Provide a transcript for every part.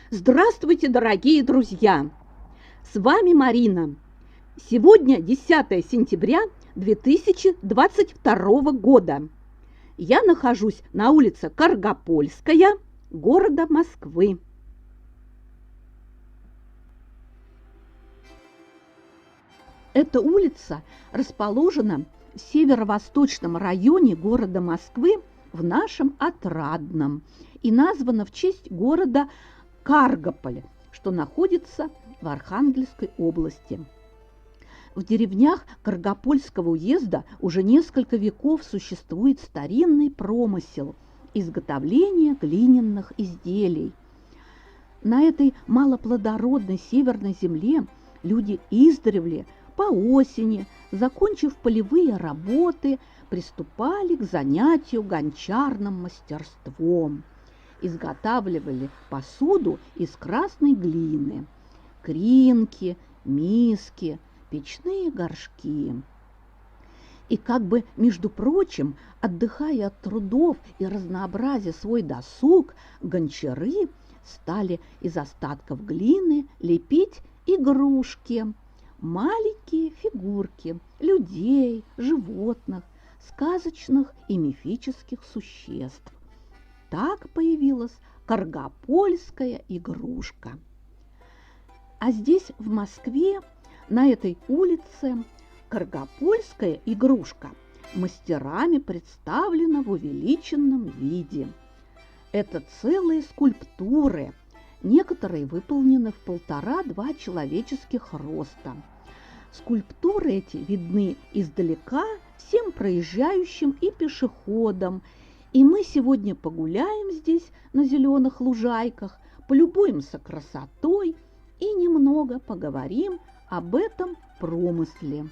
Здравствуйте, дорогие друзья! С вами Марина. Сегодня 10 сентября 2022 года. Я нахожусь на улице Каргопольская, города Москвы. Эта улица расположена в северо-восточном районе города Москвы в нашем Отрадном и названа в честь города Каргополь, что находится в Архангельской области. В деревнях Каргопольского уезда уже несколько веков существует старинный промысел изготовления глиняных изделий. На этой малоплодородной северной земле люди издревле по осени, закончив полевые работы, приступали к занятию гончарным мастерством. Изготавливали посуду из красной глины, кринки, миски, печные горшки. И как бы, между прочим, отдыхая от трудов и разнообразя свой досуг, гончары стали из остатков глины лепить игрушки, маленькие фигурки людей, животных, сказочных и мифических существ. Так появилась каргопольская игрушка. А здесь, в Москве, на этой улице, каргопольская игрушка мастерами представлена в увеличенном виде. Это целые скульптуры, некоторые выполнены в 1,5–2 человеческих роста. Скульптуры эти видны издалека всем проезжающим и пешеходам. И мы сегодня погуляем здесь на зеленых лужайках, полюбуемся красотой и немного поговорим об этом промысле.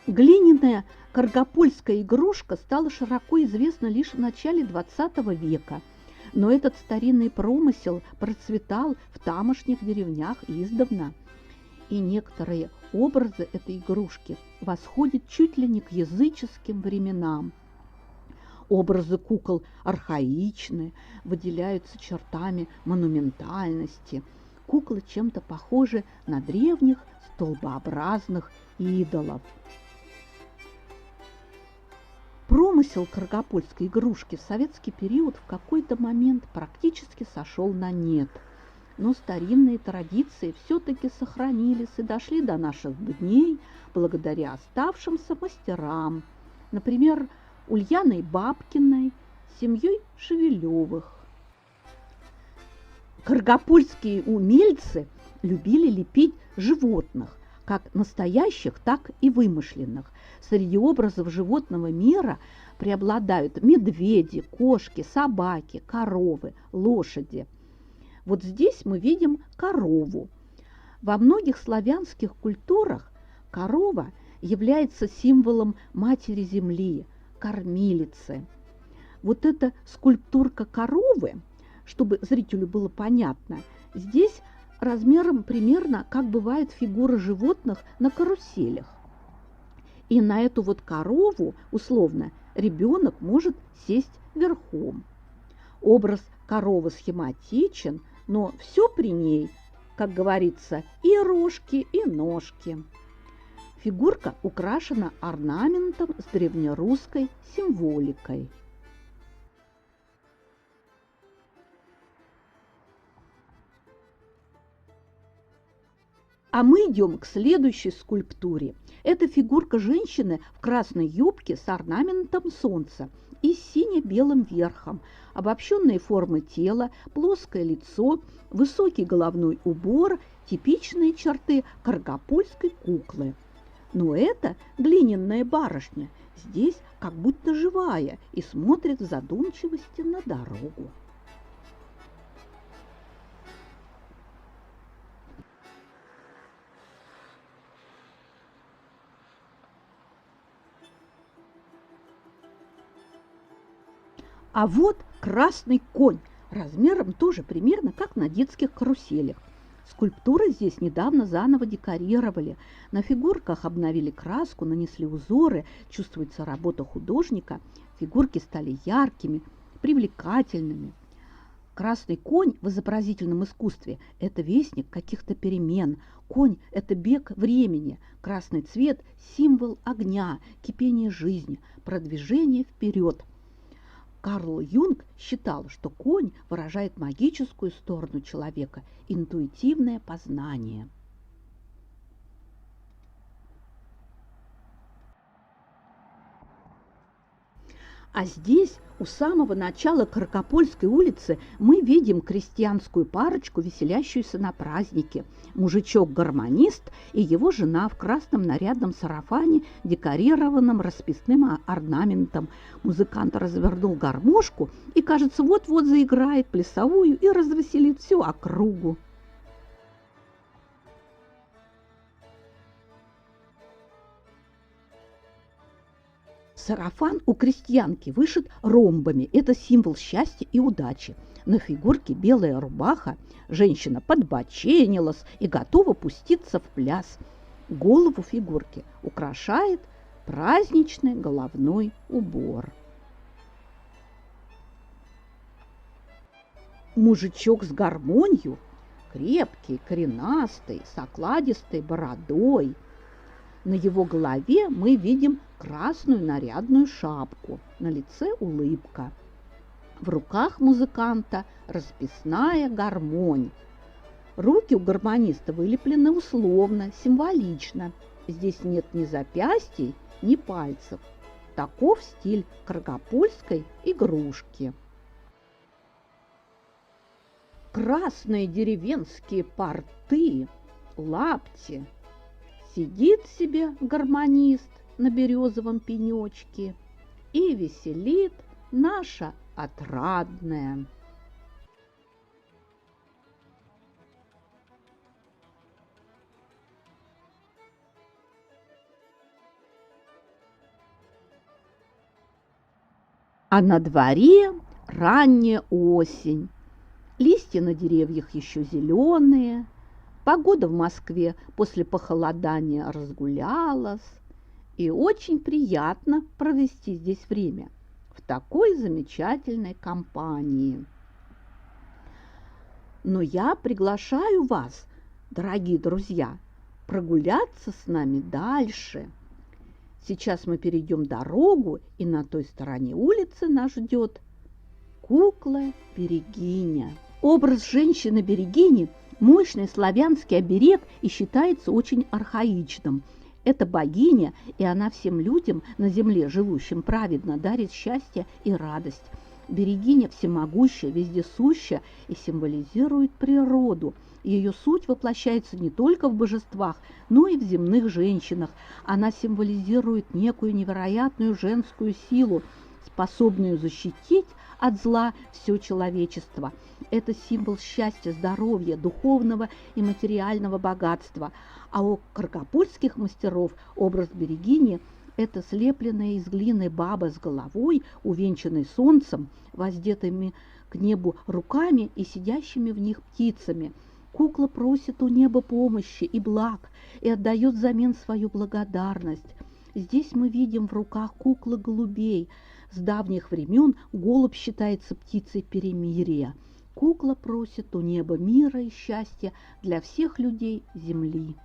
Глиняная каргопольская игрушка стала широко известна лишь в начале XX века, но этот старинный промысел процветал в тамошних деревнях издавна, и некоторые образы этой игрушки восходят чуть ли не к языческим временам. Образы кукол архаичны, выделяются чертами монументальности. Куклы чем-то похожи на древних столбообразных идолов. Промысел каргопольской игрушки в советский период в какой-то момент практически сошел на нет. Но старинные традиции все-таки сохранились и дошли до наших дней благодаря оставшимся мастерам. Например, Ульяной Бабкиной, семьей Шевелевых. Каргопольские умельцы любили лепить животных, как настоящих, так и вымышленных. Среди образов животного мира преобладают медведи, кошки, собаки, коровы, лошади. Вот здесь мы видим корову. Во многих славянских культурах корова является символом матери земли, кормилицы. Вот эта скульптурка коровы, чтобы зрителю было понятно, здесь размером примерно как бывает фигура животных на каруселях. И на эту вот корову, условно, ребенок может сесть верхом. Образ коровы схематичен, но все при ней, как говорится, и рожки, и ножки. Фигурка украшена орнаментом с древнерусской символикой. А мы идем к следующей скульптуре. Это фигурка женщины в красной юбке с орнаментом солнца и с сине-белым верхом, обобщенные формы тела, плоское лицо, высокий головной убор, типичные черты каргопольской куклы. Но это глиняная барышня здесь как будто живая и смотрит в задумчивости на дорогу. А вот красный конь, размером тоже примерно как на детских каруселях. Скульптуры здесь недавно заново декорировали. На фигурках обновили краску, нанесли узоры, чувствуется работа художника. Фигурки стали яркими, привлекательными. Красный конь в изобразительном искусстве – это вестник каких-то перемен. Конь – это бег времени. Красный цвет – символ огня, кипения жизни, продвижения вперед. Карл Юнг считал, что конь выражает магическую сторону человека, интуитивное познание. А здесь, у самого начала Каргопольской улицы, мы видим крестьянскую парочку, веселящуюся на празднике. Мужичок-гармонист и его жена в красном нарядном сарафане, декорированном расписным орнаментом. Музыкант развернул гармошку и, кажется, вот-вот заиграет плясовую и развеселит всю округу. Сарафан у крестьянки вышит ромбами. Это символ счастья и удачи. На фигурке белая рубаха. Женщина подбоченилась и готова пуститься в пляс. Голову фигурки украшает праздничный головной убор. Мужичок с гармонью, крепкий, коренастый, с окладистой бородой. На его голове мы видим красную нарядную шапку, на лице улыбка. В руках музыканта расписная гармонь. Руки у гармониста вылеплены условно, символично. Здесь нет ни запястий, ни пальцев. Таков стиль каргопольской игрушки. Красные деревенские порты, лапти. Сидит себе гармонист на березовом пенечке и веселит наша отрадная. А на дворе ранняя осень. Листья на деревьях еще зеленые. Погода в Москве после похолодания разгулялась, и очень приятно провести здесь время в такой замечательной компании. Но я приглашаю вас, дорогие друзья, прогуляться с нами дальше. Сейчас мы перейдем дорогу, и на той стороне улицы нас ждет кукла-берегиня. Образ женщины-берегини – мощный славянский оберег и считается очень архаичным. Это богиня, и она всем людям на земле, живущим праведно, дарит счастье и радость. Берегиня всемогущая, вездесущая и символизирует природу. Ее суть воплощается не только в божествах, но и в земных женщинах. Она символизирует некую невероятную женскую силу, способную защитить от зла все человечество. Это символ счастья, здоровья, духовного и материального богатства. А у каргопольских мастеров образ берегини – это слепленная из глины баба с головой, увенчанной солнцем, воздетыми к небу руками и сидящими в них птицами. Кукла просит у неба помощи и благ и отдает взамен свою благодарность. Здесь мы видим в руках куклы голубей. С давних времен голубь считается птицей перемирия. Кукла просит у неба мира и счастья для всех людей земли.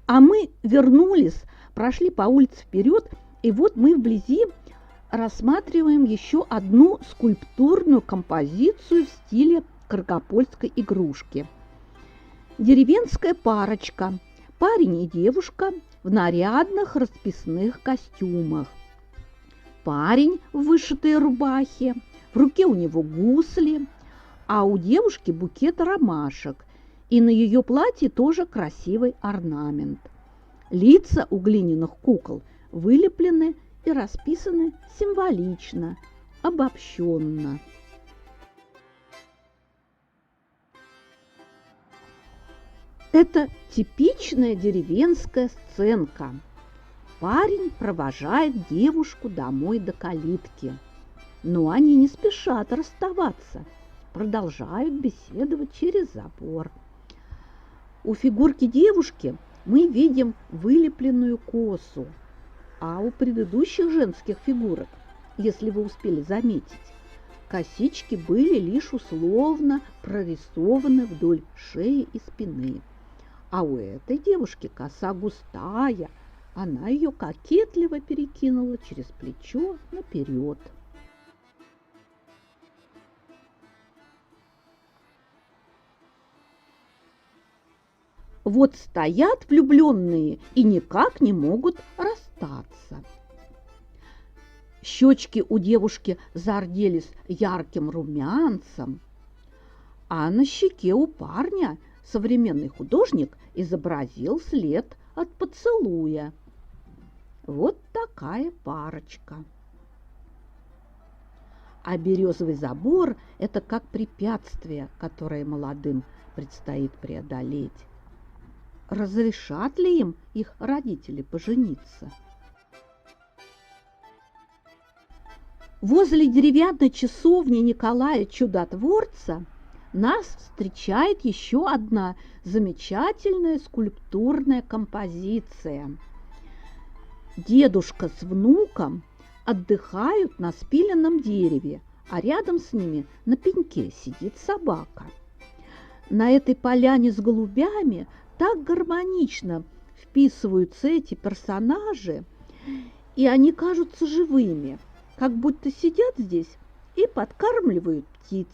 А мы вернулись, прошли по улице вперед, и вот мы вблизи рассматриваем еще одну скульптурную композицию в стиле каргопольской игрушки. Деревенская парочка, парень и девушка в нарядных расписных костюмах. Парень в вышитой рубахе, в руке у него гусли, а у девушки букет ромашек, и на ее платье тоже красивый орнамент. Лица у глиняных кукол вылеплены и расписаны символично, обобщенно. Это типичная деревенская сценка. Парень провожает девушку домой до калитки. Но они не спешат расставаться, продолжают беседовать через забор. У фигурки девушки мы видим вылепленную косу, а у предыдущих женских фигурок если вы успели заметить. Косички были лишь условно прорисованы вдоль шеи и спины. А у этой девушки коса густая, она ее кокетливо перекинула через плечо наперед. Вот стоят влюбленные и никак не могут расстаться. Щечки у девушки зарделись ярким румянцем, а на щеке у парня современный художник изобразил след от поцелуя. Вот такая парочка. А березовый забор – это как препятствие, которое молодым предстоит преодолеть. Разрешат ли им их родители пожениться? Возле деревянной часовни Николая Чудотворца нас встречает еще одна замечательная скульптурная композиция. Дедушка с внуком отдыхают на спиленном дереве, а рядом с ними на пеньке сидит собака. На этой поляне с голубями так гармонично вписываются эти персонажи, и они кажутся живыми, как будто сидят здесь и подкармливают птиц.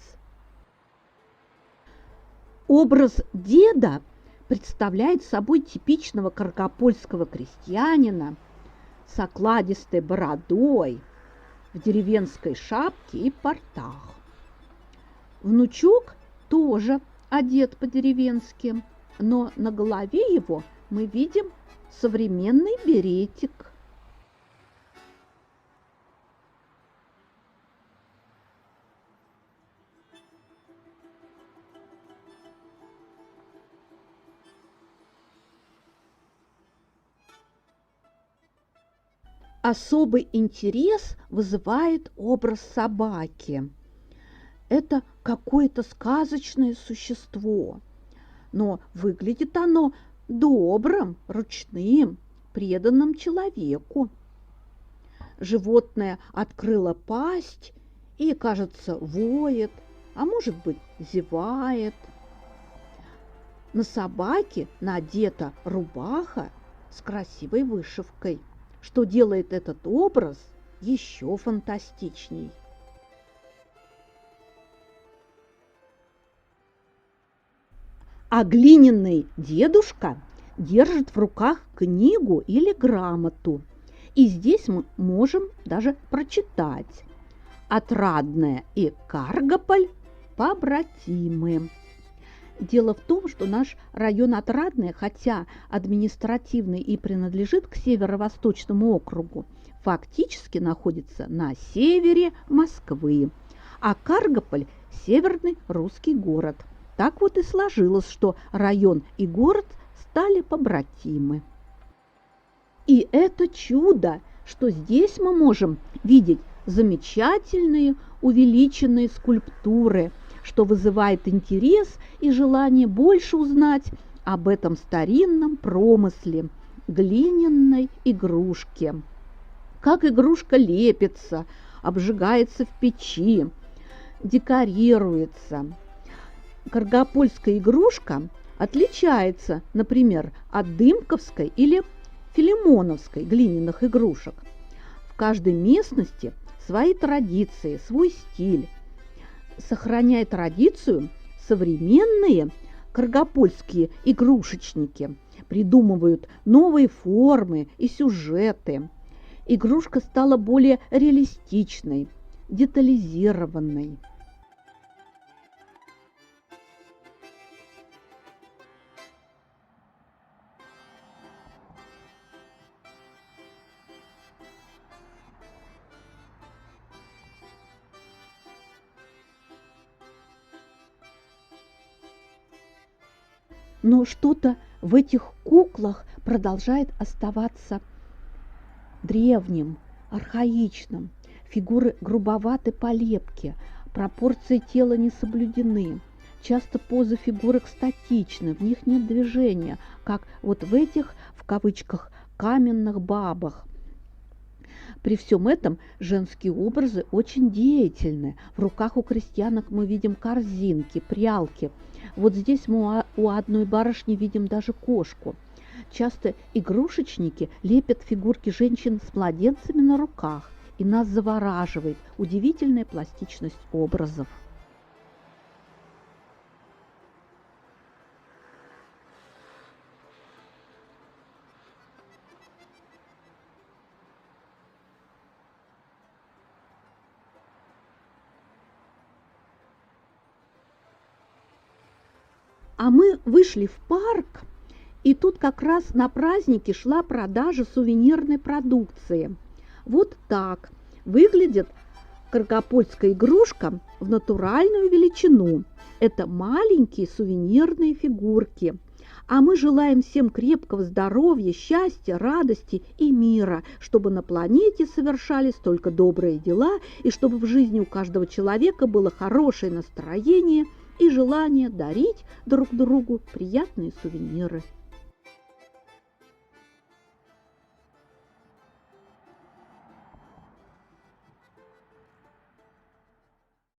Образ деда представляет собой типичного каргопольского крестьянина с окладистой бородой, в деревенской шапке и портах. Внучок тоже одет по-деревенски, но на голове его мы видим современный беретик. Особый интерес вызывает образ собаки. Это какое-то сказочное существо, но выглядит оно добрым, ручным, преданным человеку. Животное открыло пасть и, кажется, воет, а может быть, зевает. На собаке надета рубаха с красивой вышивкой, что делает этот образ еще фантастичней. А глиняный дедушка держит в руках книгу или грамоту. И здесь мы можем даже прочитать: «Отрадное и Каргополь побратимы». Дело в том, что наш район Отрадное, хотя административный и принадлежит к Северо-Восточному округу, фактически находится на севере Москвы, а Каргополь – северный русский город. Так вот и сложилось, что район и город стали побратимы. И это чудо, что здесь мы можем видеть замечательные увеличенные скульптуры, что вызывает интерес и желание больше узнать об этом старинном промысле глиняной игрушки. Как игрушка лепится, обжигается в печи, декорируется. Каргопольская игрушка отличается, например, от дымковской или филимоновской глиняных игрушек. В каждой местности свои традиции, свой стиль. Сохраняя традицию, современные каргопольские игрушечники придумывают новые формы и сюжеты. Игрушка стала более реалистичной, детализированной. Но что-то в этих куклах продолжает оставаться древним, архаичным. Фигуры грубоваты по лепке, пропорции тела не соблюдены. Часто позы фигурок статичны, в них нет движения, как вот в этих, в кавычках, каменных бабах. При всем этом женские образы очень деятельны. В руках у крестьянок мы видим корзинки, прялки. Вот здесь мы у одной барышни видим даже кошку. Часто игрушечники лепят фигурки женщин с младенцами на руках, и нас завораживает удивительная пластичность образов. А мы вышли в парк, и тут как раз на празднике шла продажа сувенирной продукции. Вот так выглядит каргопольская игрушка в натуральную величину. Это маленькие сувенирные фигурки. А мы желаем всем крепкого здоровья, счастья, радости и мира, чтобы на планете совершались только добрые дела, и чтобы в жизни у каждого человека было хорошее настроение и желание дарить друг другу приятные сувениры.